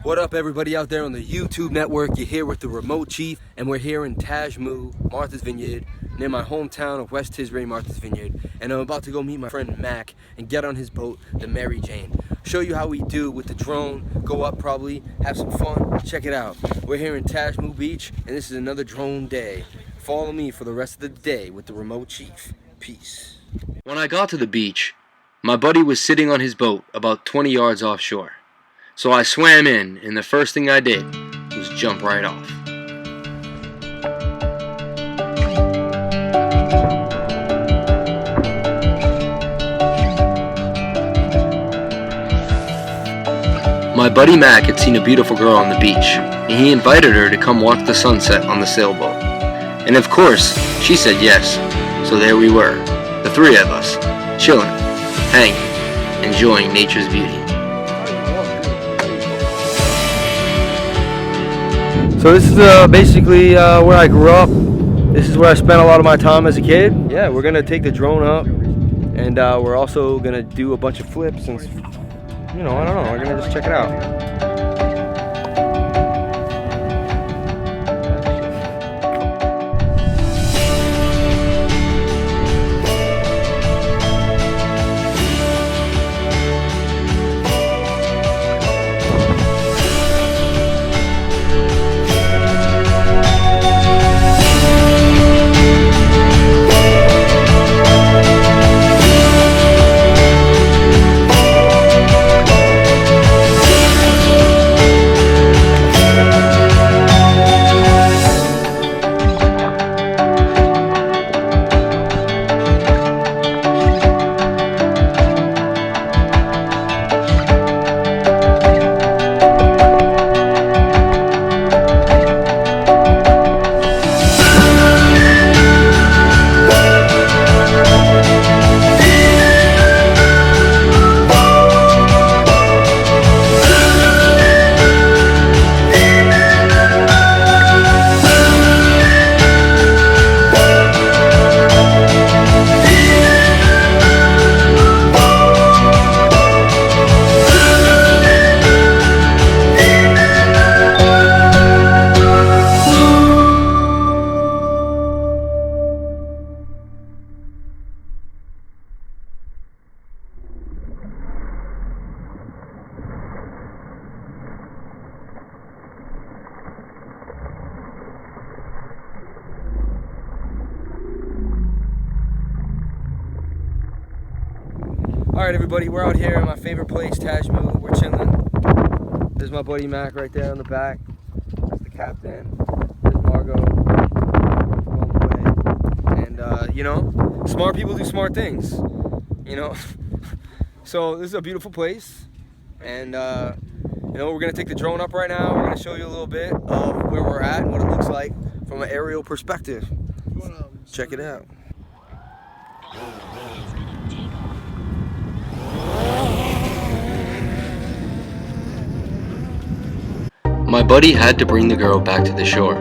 What up, everybody out there on the YouTube network? You're here with the Remote Chief, and we're here in Tajmu, Martha's Vineyard, near my hometown of West Tisbury, Martha's Vineyard. And I'm about to go meet my friend Mac and get on his boat, the Mary Jane. Show you how we do with the drone, go up probably, have some fun, check it out. We're here in Tajmu Beach, and this is another drone day. Follow me for the rest of the day with the Remote Chief. Peace. When I got to the beach, my buddy was sitting on his boat about 20 yards offshore. So I swam in, and the first thing I did was jump right off. My buddy Mac had seen a beautiful girl on the beach, and he invited her to come watch the sunset on the sailboat. And of course, she said yes. So there we were, the three of us, chilling, hanging, enjoying nature's beauty. So this is basically where I grew up. This is where I spent a lot of my time as a kid. Yeah, we're gonna take the drone up, and we're also gonna do a bunch of flips and, I don't know, we're gonna just check it out. Alright everybody, we're out here in my favorite place, Tajmu. We're chilling. There's my buddy Mac right there in the back. That's the captain. There's Margot along the way. And smart people do smart things. So this is a beautiful place. And we're gonna take the drone up right now. We're gonna show you a little bit of where we're at and what it looks like from an aerial perspective. Check it out. My buddy had to bring the girl back to the shore,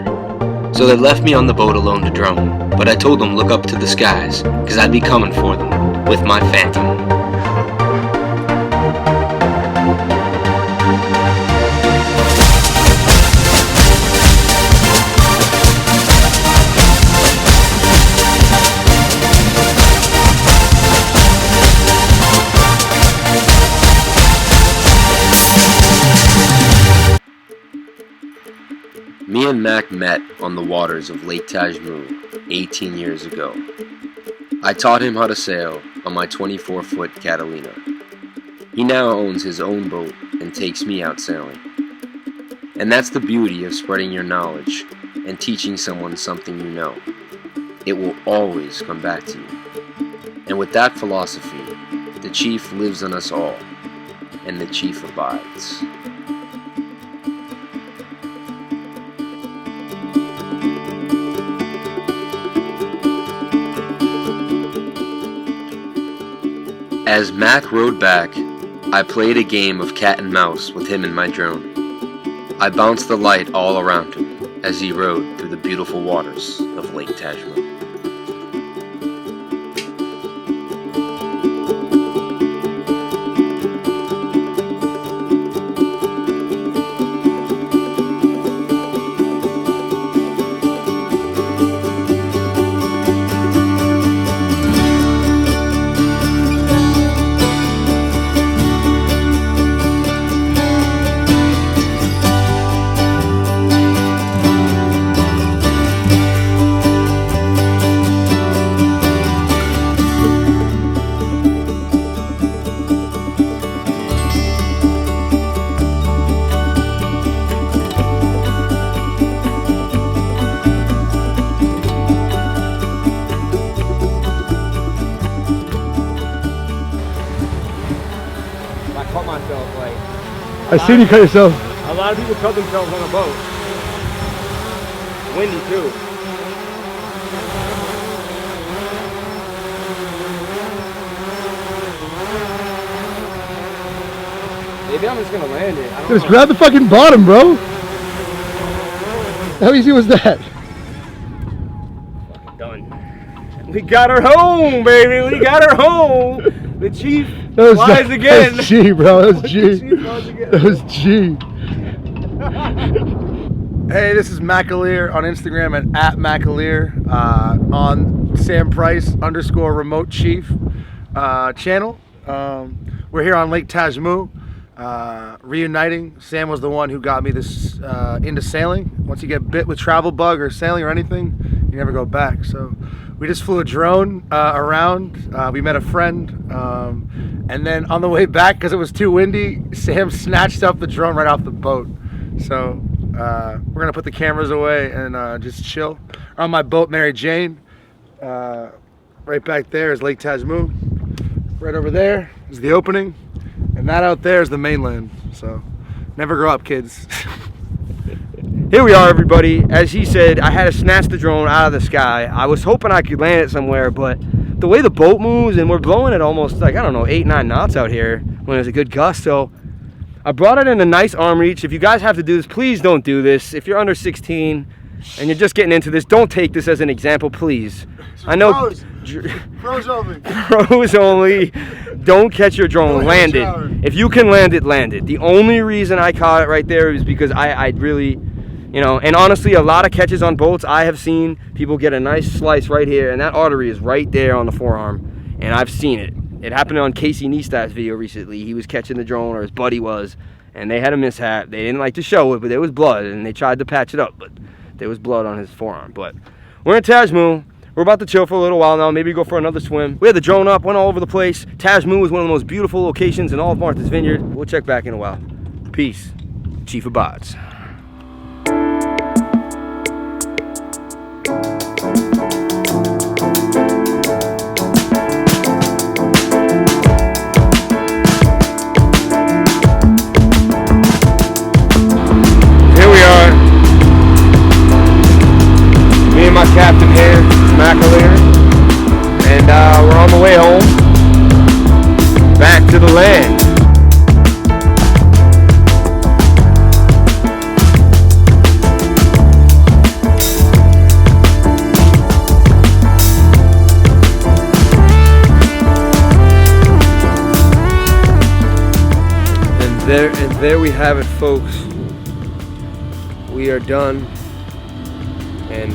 so they left me on the boat alone to drone, but I told them look up to the skies, cause I'd be coming for them, with my Phantom. Me and Mac met on the waters of Lake Tajmu 18 years ago. I taught him how to sail on my 24-foot Catalina. He now owns his own boat and takes me out sailing. And that's the beauty of spreading your knowledge and teaching someone something you know. It will always come back to you. And with that philosophy, the Chief lives in us all, and the Chief abides. As Mac rode back, I played a game of cat and mouse with him in my drone. I bounced the light all around him as he rode through the beautiful waters of Lake Tajmu. I seen you cut yourself. A lot of people cut themselves on a boat. Windy too. Maybe I'm just gonna land it. Just grab the fucking bottom, bro. How easy was that? Fucking done. We got her home, baby. We got her home. The chief flies again. That was G, bro. That was G. That was G. Hey, this is McAleer on Instagram at McAleer, on Sam Price _remote chief channel. We're here on Lake Tajmu, reuniting. Sam was the one who got me this into sailing. Once you get bit with travel bug or sailing or anything, you never go back. So we just flew a drone around. We met a friend, and then on the way back, because it was too windy, Sam snatched up the drone right off the boat. So we're gonna put the cameras away and just chill. On my boat, Mary Jane. Right back there is Lake Tajmu. Right over there is the opening, and that out there is the mainland. So never grow up, kids. Here we are, everybody. As he said, I had to snatch the drone out of the sky. I was hoping I could land it somewhere, but the way the boat moves, and we're blowing it almost like, I don't know, 8-9 knots out here when there's a good gust. So I brought it in a nice arm reach. If you guys have to do this, please don't do this. If you're under 16 and you're just getting into this, don't take this as an example, please. I know Pros only. Pros only. Don't catch your drone. Land it. If you can land it, land it. The only reason I caught it right there is because I really, you know, and honestly, a lot of catches on boats, I have seen people get a nice slice right here, and that artery is right there on the forearm, and I've seen it. It happened on Casey Neistat's video recently. He was catching the drone, or his buddy was, and they had a mishap. They didn't like to show it, but there was blood, and they tried to patch it up, but there was blood on his forearm. But we're in Tajmu. We're about to chill for a little while now, maybe go for another swim. We had the drone up, went all over the place. Tajmu is one of the most beautiful locations in all of Martha's Vineyard. We'll check back in a while. Peace. Chief abides. Here we are. Me and my captain here, McAleer, and we're on the way home, back to the land. And there we have it, folks. We are done, and